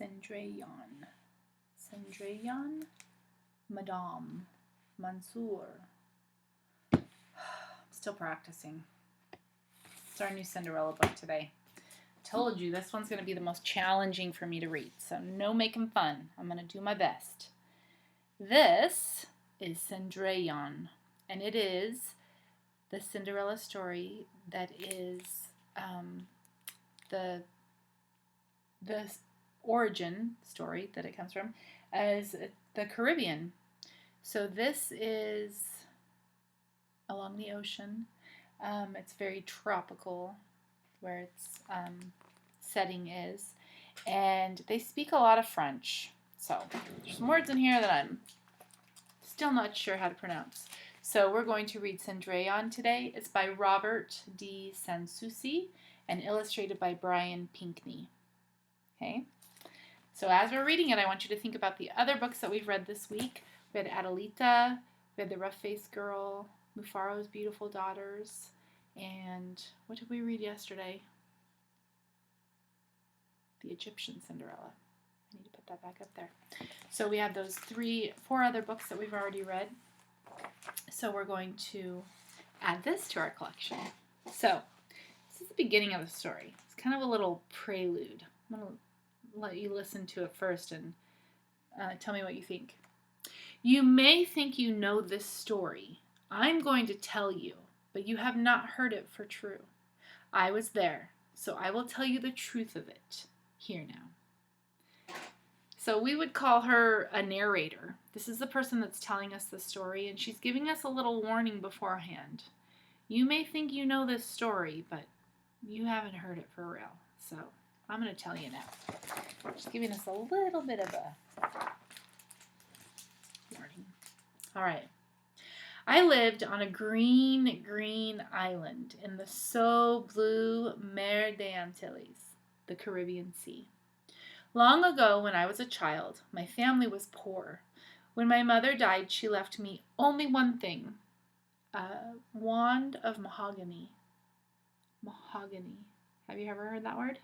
Cindrillon. Cindrillon, Madame, Monsieur. Still practicing. It's our new Cinderella book today. Told you this one's going to be the most challenging for me to read, so no making fun. I'm going to do my best. This is Cindrillon, and it is the Cinderella story that is the origin story that it comes from as the Caribbean. So this is along the ocean. It's very tropical where its setting is, and they speak a lot of French. So there's some words in here that I'm still not sure how to pronounce. So we're going to read Cindrillon today. It's by Robert de Sanssouci and illustrated by Brian Pinkney. Okay? So as we're reading it, I want you to think about the other books that we've read this week. We had Adelita, we had The Rough-Faced Girl, Mufaro's Beautiful Daughters, and what did we read yesterday? The Egyptian Cinderella. I need to put that back up there. So we have those 4 other books that we've already read. So we're going to add this to our collection. So this is the beginning of the story. It's kind of a little prelude. I'm going to let you listen to it first and tell me what you think. You may think you know this story. I'm going to tell you, but you have not heard it for true. I was there, so I will tell you the truth of it. Here now. So we would call her a narrator. This is the person that's telling us the story, and she's giving us a little warning beforehand. You may think you know this story, but you haven't heard it for real. So I'm going to tell you now. Just giving us a little bit of a warning. All right. I lived on a green, green island in the so blue Mer des Antilles, the Caribbean Sea. Long ago, when I was a child, my family was poor. When my mother died, she left me only one thing, a wand of mahogany. Mahogany. Have you ever heard that word?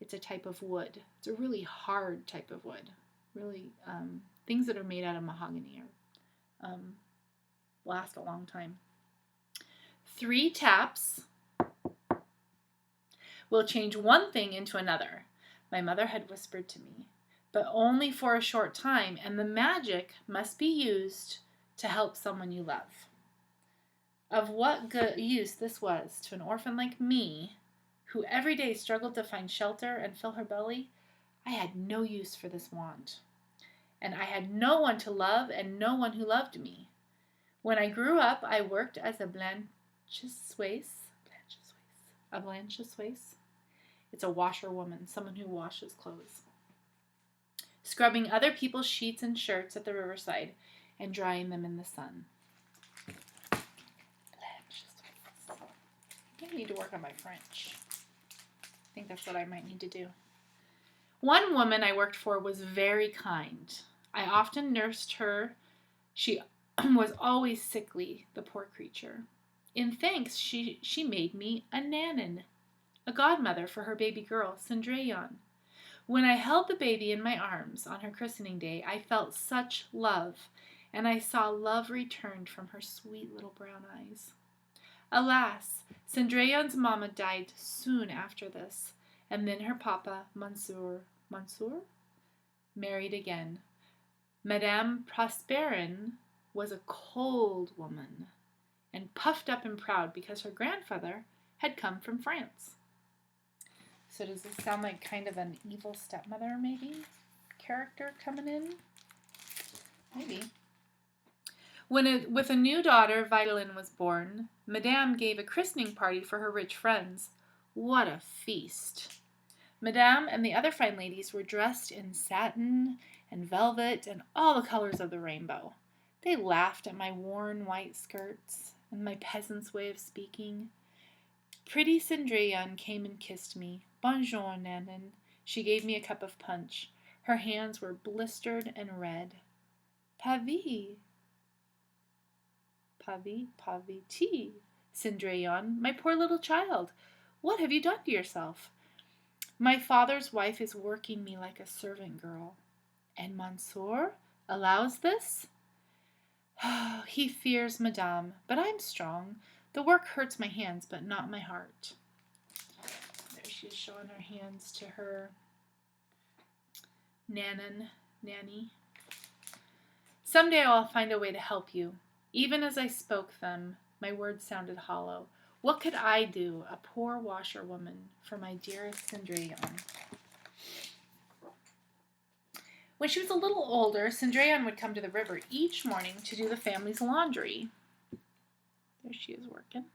It's a type of wood. It's a really hard type of wood. Really, things that are made out of mahogany are last a long time. 3 taps will change one thing into another, my mother had whispered to me, but only for a short time, and the magic must be used to help someone you love. Of what good use this was to an orphan like me, who every day struggled to find shelter and fill her belly, I had no use for this wand. And I had no one to love and no one who loved me. When I grew up, I worked as a blanchisseuse. A blanchisseuse? It's a washerwoman, someone who washes clothes. Scrubbing other people's sheets and shirts at the riverside and drying them in the sun. Blanchisseuse. I need to work on my French. I think that's what I might need to do. One woman I worked for was very kind. I often nursed her. She was always sickly, the poor creature. In thanks, she made me a nanin, a godmother for her baby girl, Cindrillon. When I held the baby in my arms on her christening day, I felt such love, and I saw love returned from her sweet little brown eyes. Alas, Cindrillon's mamma died soon after this, and then her papa, Monsieur, married again. Madame Prosperin was a cold woman, and puffed up and proud because her grandfather had come from France. So does this sound like kind of an evil stepmother, maybe, character coming in? Maybe. With a new daughter, Vidaline was born, Madame gave a christening party for her rich friends. What a feast! Madame and the other fine ladies were dressed in satin and velvet and all the colors of the rainbow. They laughed at my worn white skirts and my peasant's way of speaking. Pretty Cindrillon came and kissed me. Bonjour, Nanan. She gave me a cup of punch. Her hands were blistered and red. Pavis, tea, Cindrillon, my poor little child. What have you done to yourself? My father's wife is working me like a servant girl. And Monsieur allows this? He fears Madame, but I'm strong. The work hurts my hands, but not my heart. There she is showing her hands to her nanny. Someday I'll find a way to help you. Even as I spoke them, my words sounded hollow. What could I do, a poor washerwoman, for my dearest Cindrillon? When she was a little older, Cindrillon would come to the river each morning to do the family's laundry. There she is working.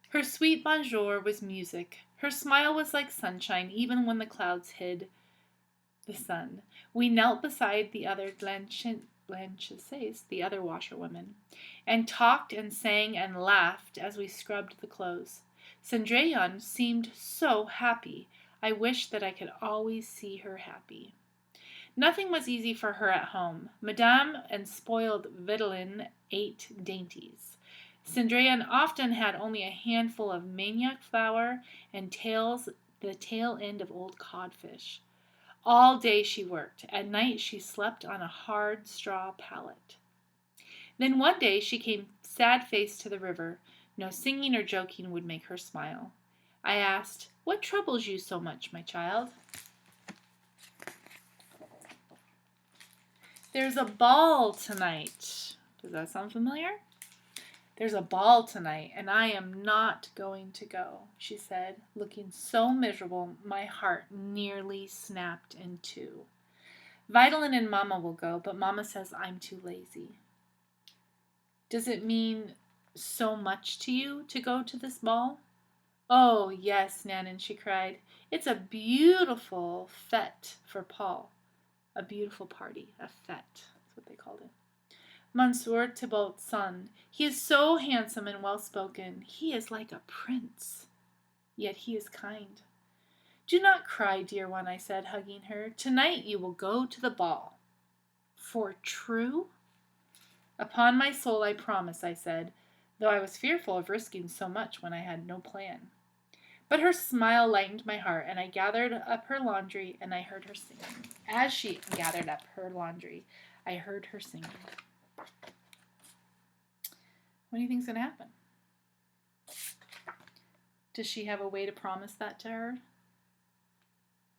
Her sweet bonjour was music. Her smile was like sunshine, even when the clouds hid the sun. We knelt beside the other blanchisseuse, the other washerwomen, and talked and sang and laughed as we scrubbed the clothes. Cindrillon seemed so happy. I wished that I could always see her happy. Nothing was easy for her at home. Madame and spoiled Videlin ate dainties. Cindrillon often had only a handful of manioc flour and the tail end of old codfish. All day she worked. At night she slept on a hard straw pallet. Then one day she came sad-faced to the river. No singing or joking would make her smile. I asked, "What troubles you so much, my child?" "There's a ball tonight." Does that sound familiar? "There's a ball tonight, and I am not going to go," she said, looking so miserable my heart nearly snapped in two. "Videlin and Mama will go, but Mama says I'm too lazy." "Does it mean so much to you to go to this ball?" "Oh, yes, Nanan," she cried. "It's a beautiful fête for Paul." A beautiful party, a fête, that's what they called it. "Monsieur Thibault's son. He is so handsome and well-spoken. He is like a prince. Yet he is kind." "Do not cry, dear one," I said, hugging her. "Tonight you will go to the ball." "For true?" "Upon my soul I promise," I said, though I was fearful of risking so much when I had no plan. But her smile lightened my heart, and I gathered up her laundry, and I heard her singing. As she gathered up her laundry, I heard her singing. What do you think's going to happen? Does she have a way to promise that to her?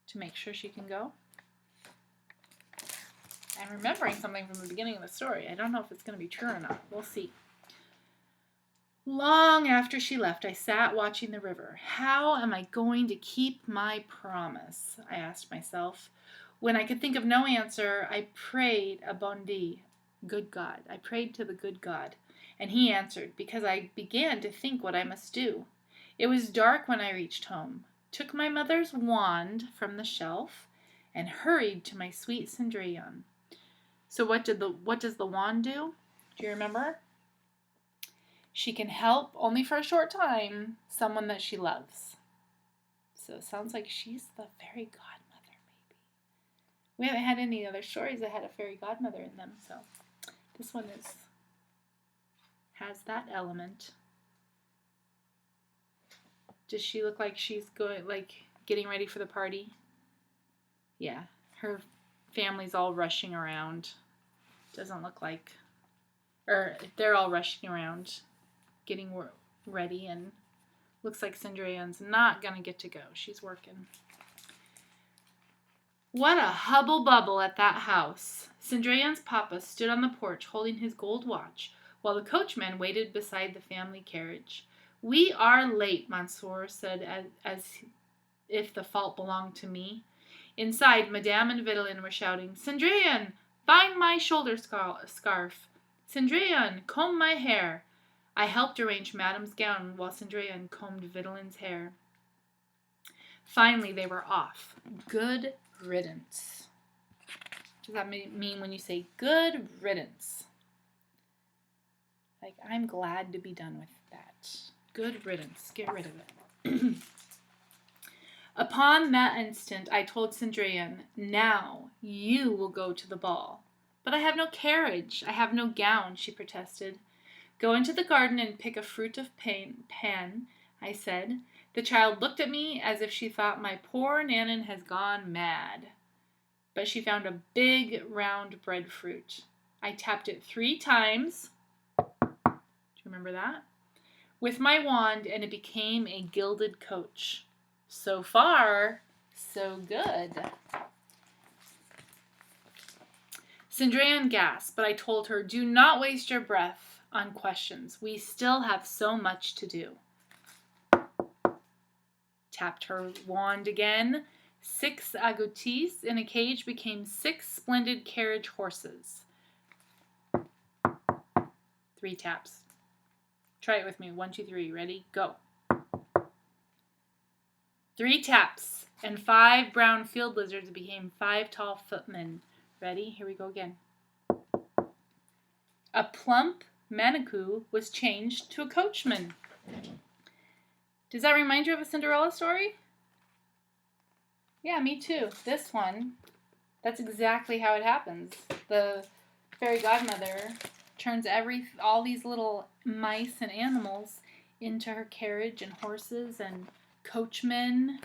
To make sure she can go? I'm remembering something from the beginning of the story. I don't know if it's going to be true or not. We'll see. Long after she left, I sat watching the river. How am I going to keep my promise? I asked myself. When I could think of no answer, I prayed a bon Dieu, good God. I prayed to the good God, and he answered, because I began to think what I must do. It was dark when I reached home, took my mother's wand from the shelf, and hurried to my sweet Cindrillon. So what does the wand do? Do you remember? She can help, only for a short time, someone that she loves. So it sounds like she's the fairy godmother, maybe. We haven't had any other stories that had a fairy godmother in them, so this one has that element. Does she look like she's getting ready for the party? Yeah, her family's all rushing around. Doesn't look like, or they're all rushing around, getting ready, and looks like Cindrillon's not gonna get to go. She's working. What a hubble-bubble at that house. Cindrillon's papa stood on the porch holding his gold watch, while the coachman waited beside the family carriage. "We are late," Monsieur said, as if the fault belonged to me. Inside, Madame and Videlin were shouting, "Cindrillon, bind my shoulder scarf. Cindrillon, comb my hair." I helped arrange Madame's gown while Cindrillon combed Videlin's hair. Finally, they were off. Good riddance. What does that mean when you say good riddance? Like, I'm glad to be done with that. Good riddance. Get rid of it. Upon that instant, I told Cindrillon, "Now you will go to the ball." "But I have no carriage. I have no gown," she protested. "Go into the garden and pick a fruit of pan," I said. The child looked at me as if she thought my poor Nanan has gone mad. But she found a big, round breadfruit. I tapped it 3 times. Do you remember that? With my wand, and it became a gilded coach. So far, so good. Cindrillon gasped, but I told her, do not waste your breath on questions. We still have so much to do. Tapped her wand again. 6 agoutis in a cage became 6 splendid carriage horses. 3 taps. Try it with me. 1, 2, 3. Ready? Go. 3 taps, and 5 brown field lizards became 5 tall footmen. Ready? Here we go again. A plump manitou was changed to a coachman. Does that remind you of a Cinderella story? Yeah, me too. This one, that's exactly how it happens. The fairy godmother turns all these little mice and animals into her carriage and horses and coachmen.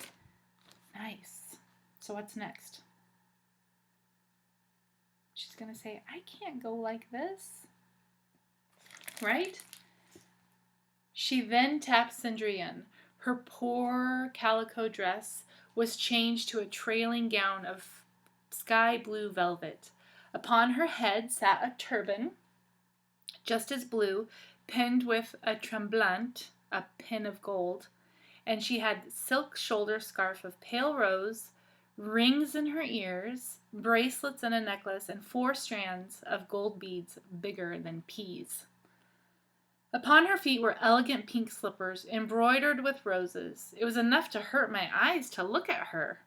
Nice. So what's next? She's going to say, I can't go like this. Right? She then tapped Cindrillon. Her poor calico dress was changed to a trailing gown of sky blue velvet. Upon her head sat a turban, just as blue, pinned with a tremblant, a pin of gold, and she had silk shoulder scarf of pale rose, rings in her ears, bracelets and a necklace, and 4 strands of gold beads bigger than peas. Upon her feet were elegant pink slippers embroidered with roses. It was enough to hurt my eyes to look at her.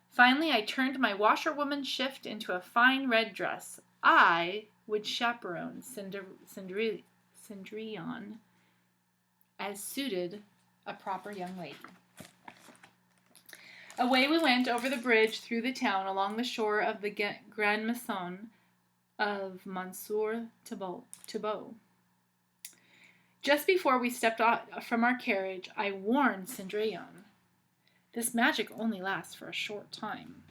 Finally, I turned my washerwoman shift into a fine red dress. I would chaperone Cindrillon as suited a proper young lady. Away we went over the bridge through the town along the shore of the Grand Maison of Monsieur Thibault. Just before we stepped off from our carriage, I warned Cindrillon. This magic only lasts for a short time.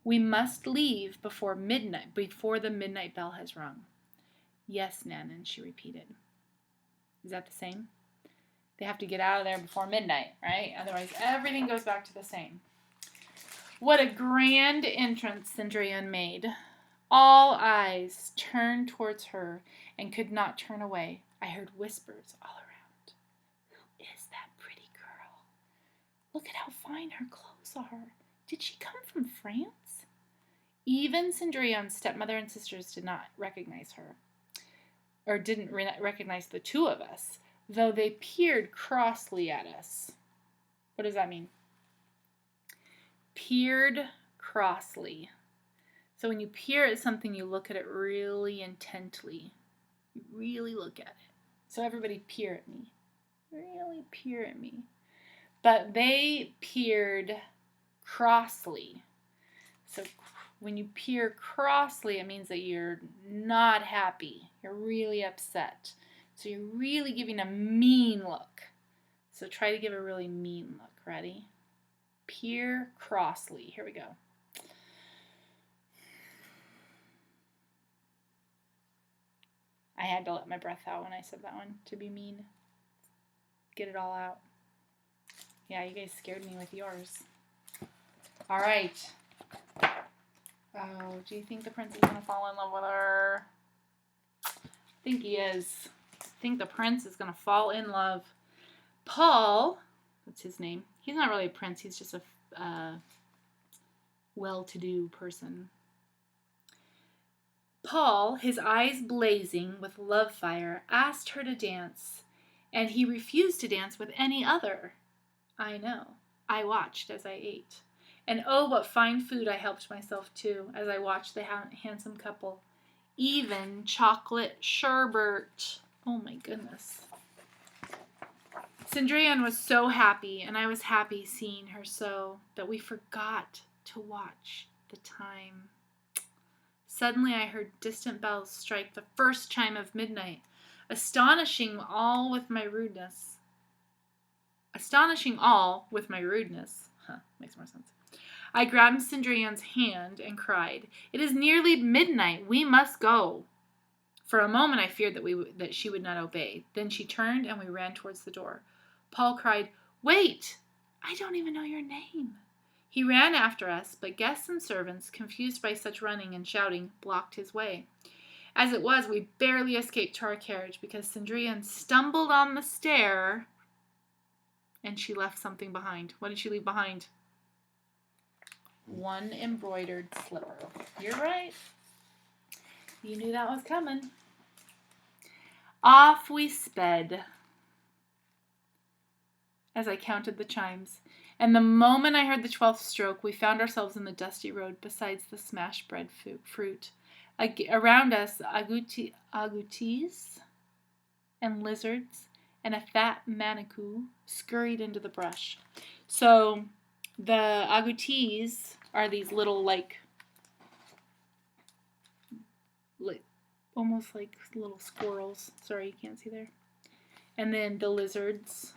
We must leave before the midnight bell has rung. Yes, Nanan, she repeated. Is that the same? They have to get out of there before midnight, right? Otherwise, everything goes back to the same. What a grand entrance Cindrillon made. All eyes turned towards her and could not turn away. I heard whispers all around. Who is that pretty girl? Look at how fine her clothes are. Did she come from France? Even Cindrillon's stepmother and sisters did not recognize her, or didn't recognize the 2 of us, though they peered crossly at us. What does that mean? Peered crossly. So when you peer at something, you look at it really intently. You really look at it. So everybody peer at me. Really peer at me. But they peered crossly. So when you peer crossly, it means that you're not happy. You're really upset. So you're really giving a mean look. So try to give a really mean look. Ready? Peer crossly. Here we go. I had to let my breath out when I said that one, to be mean. Get it all out. Yeah, you guys scared me with yours. All right. Oh, do you think the prince is going to fall in love with her? I think he is. I think the prince is going to fall in love. Paul, that's his name. He's not really a prince. He's just a well-to-do person. Paul, his eyes blazing with love fire, asked her to dance, and he refused to dance with any other. I know. I watched as I ate. And oh, what fine food I helped myself to as I watched the handsome couple. Even chocolate sherbet. Oh my goodness. Cindrillon was so happy, and I was happy seeing her so, that we forgot to watch the time. Suddenly I heard distant bells strike the first chime of midnight, astonishing all with my rudeness. Astonishing all with my rudeness. Makes more sense. I grabbed Cindrillon's hand and cried, "It is nearly midnight. We must go." For a moment I feared that she would not obey. Then she turned and we ran towards the door. Paul cried, "Wait! I don't even know your name." He ran after us, but guests and servants, confused by such running and shouting, blocked his way. As it was, we barely escaped to our carriage because Cindrillon stumbled on the stair and she left something behind. What did she leave behind? One embroidered slipper. You're right. You knew that was coming. Off we sped as I counted the chimes. And the moment I heard the 12th stroke, we found ourselves in the dusty road besides the smashed bread fruit. Around us, agoutis and lizards and a fat manicou scurried into the brush. So the agoutis are these little almost like little squirrels. Sorry, you can't see there. And then the lizards.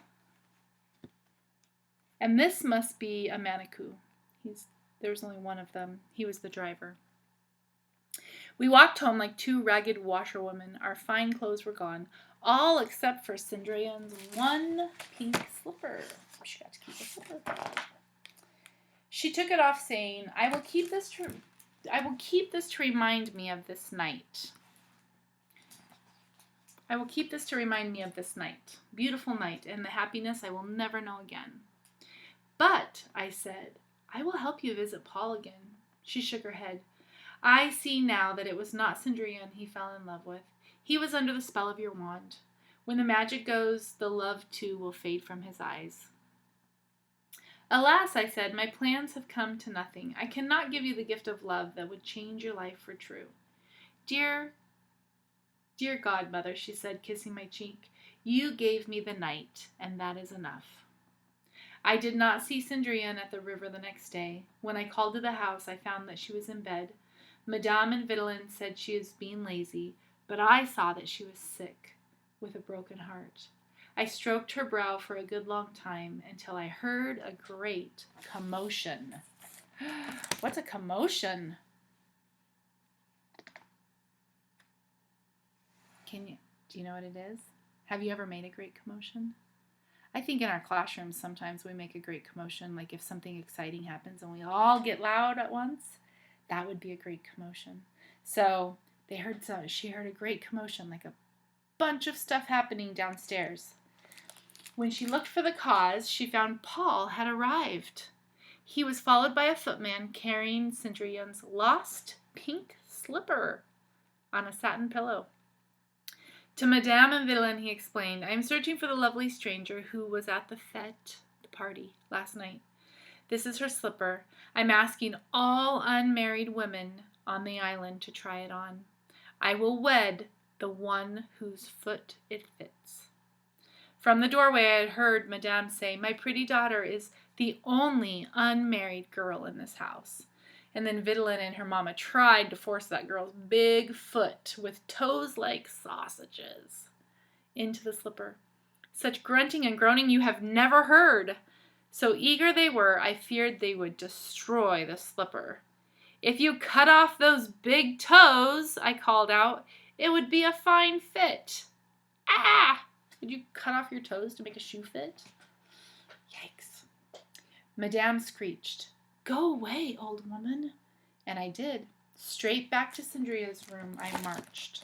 And this must be a manicou. There's only one of them. He was the driver. We walked home like two ragged washerwomen. Our fine clothes were gone, all except for Cindrillon's one pink slipper. She got to keep the slipper. She took it off, saying, I will keep this to remind me of this night. I will keep this to remind me of this night. Beautiful night, and the happiness I will never know again. But, I said, I will help you visit Paul again. She shook her head. I see now that it was not Cindrillon he fell in love with. He was under the spell of your wand. When the magic goes, the love too will fade from his eyes. Alas, I said, my plans have come to nothing. I cannot give you the gift of love that would change your life for true. Dear godmother, she said, kissing my cheek, you gave me the night, and that is enough. I did not see Cindrillon at the river the next day. When I called to the house, I found that she was in bed. Madame and Videlin said she was being lazy, but I saw that she was sick, with a broken heart. I stroked her brow for a good long time until I heard a great commotion. What's a commotion? Do you know what it is? Have you ever made a great commotion? I think in our classrooms sometimes we make a great commotion, like if something exciting happens and we all get loud at once, that would be a great commotion. So she heard a great commotion, like a bunch of stuff happening downstairs. When she looked for the cause, she found Paul had arrived. He was followed by a footman carrying Cindrillon's lost pink slipper on a satin pillow. To Madame and Videlin he explained, I am searching for the lovely stranger who was at the fête, the party, last night. This is her slipper. I'm asking all unmarried women on the island to try it on. I will wed the one whose foot it fits. From the doorway I had heard Madame say, my pretty daughter is the only unmarried girl in this house. And then Videlin and her mama tried to force that girl's big foot with toes like sausages into the slipper. Such grunting and groaning you have never heard. So eager they were, I feared they would destroy the slipper. If you cut off those big toes, I called out, it would be a fine fit. Ah! Did you cut off your toes to make a shoe fit? Yikes. Madame screeched, go away, old woman. And I did. Straight back to Cindrillon's room I marched.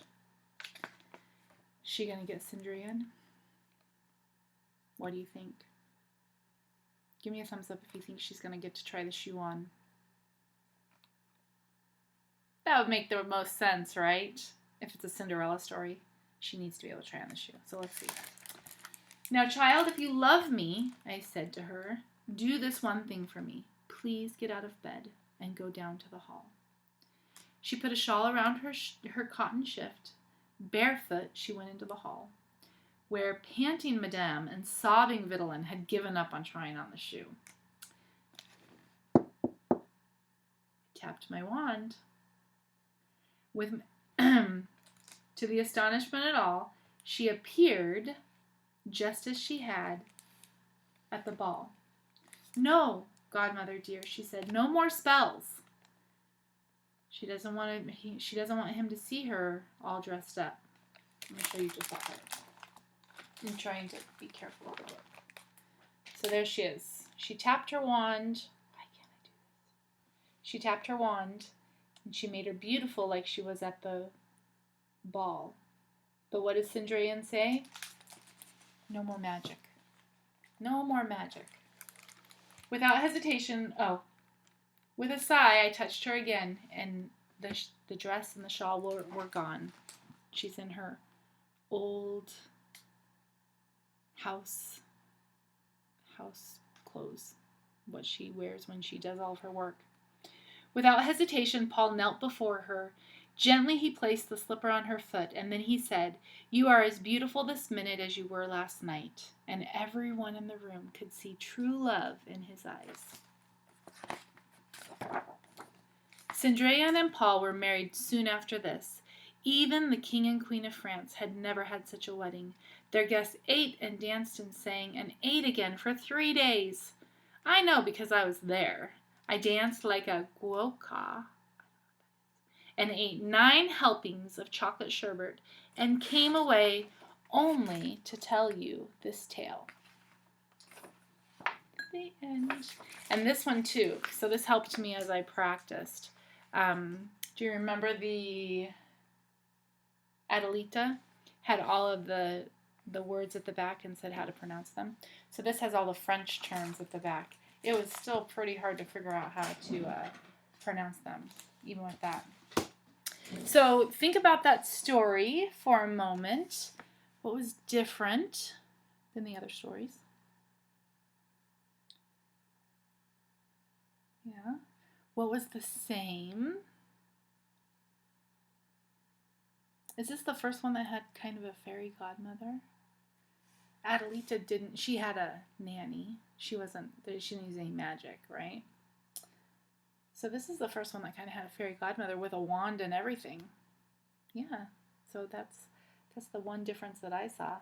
She gonna get Cindrillon? What do you think? Give me a thumbs up if you think she's gonna get to try the shoe on. That would make the most sense, right? If it's a Cinderella story, she needs to be able to try on the shoe. So let's see. Now, child, if you love me, I said to her, do this one thing for me. Please get out of bed and go down to the hall. She put a shawl around her cotton shift. Barefoot, she went into the hall, where panting Madame and sobbing Videlin had given up on trying on the shoe. Tapped my wand. To the astonishment of all, she appeared just as she had at the ball. No, godmother dear, she said, no more spells. She doesn't want him to see her all dressed up. Let me show you just that part. I'm trying to be careful with the book. So there she is. She tapped her wand. Why can't I do this? She tapped her wand, and she made her beautiful like she was at the ball. But what does Cindrillon say? No more magic. No more magic. Without hesitation, with a sigh, I touched her again, and the dress and the shawl were gone. She's in her old house clothes, what she wears when she does all of her work. Without hesitation, Paul knelt before her. Gently he placed the slipper on her foot, and then he said, "You are as beautiful this minute as you were last night." And everyone in the room could see true love in his eyes. Cindrillon and Paul were married soon after this. Even the King and Queen of France had never had such a wedding. Their guests ate and danced and sang and ate again for 3 days. I know because I was there. I danced like a guoca and ate 9 helpings of chocolate sherbet and came away only to tell you this tale. The end. And this one too. So this helped me as I practiced. Do you remember the Adelita had all of the words at the back and said how to pronounce them? So this has all the French terms at the back. It was still pretty hard to figure out how to pronounce them, even with that. So think about that story for a moment. What was different than the other stories? Yeah. What was the same? Is this the first one that had kind of a fairy godmother? Adelita didn't. She had a nanny. She didn't use any magic, right? So this is the first one that kind of had a fairy godmother with a wand and everything. Yeah. So that's the one difference that I saw.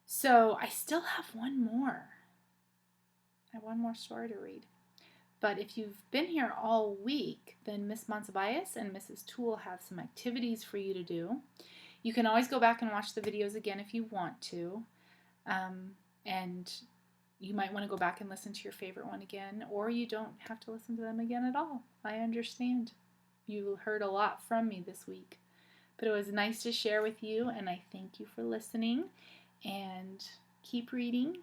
So I still have one more. I have one more story to read. But if you've been here all week, then Miss Monsibius and Mrs. Toole have some activities for you to do. You can always go back and watch the videos again if you want to. And you might want to go back and listen to your favorite one again, or you don't have to listen to them again at all. I understand. You heard a lot from me this week. But it was nice to share with you, and I thank you for listening. And keep reading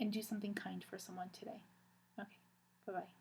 and do something kind for someone today. Okay, bye-bye.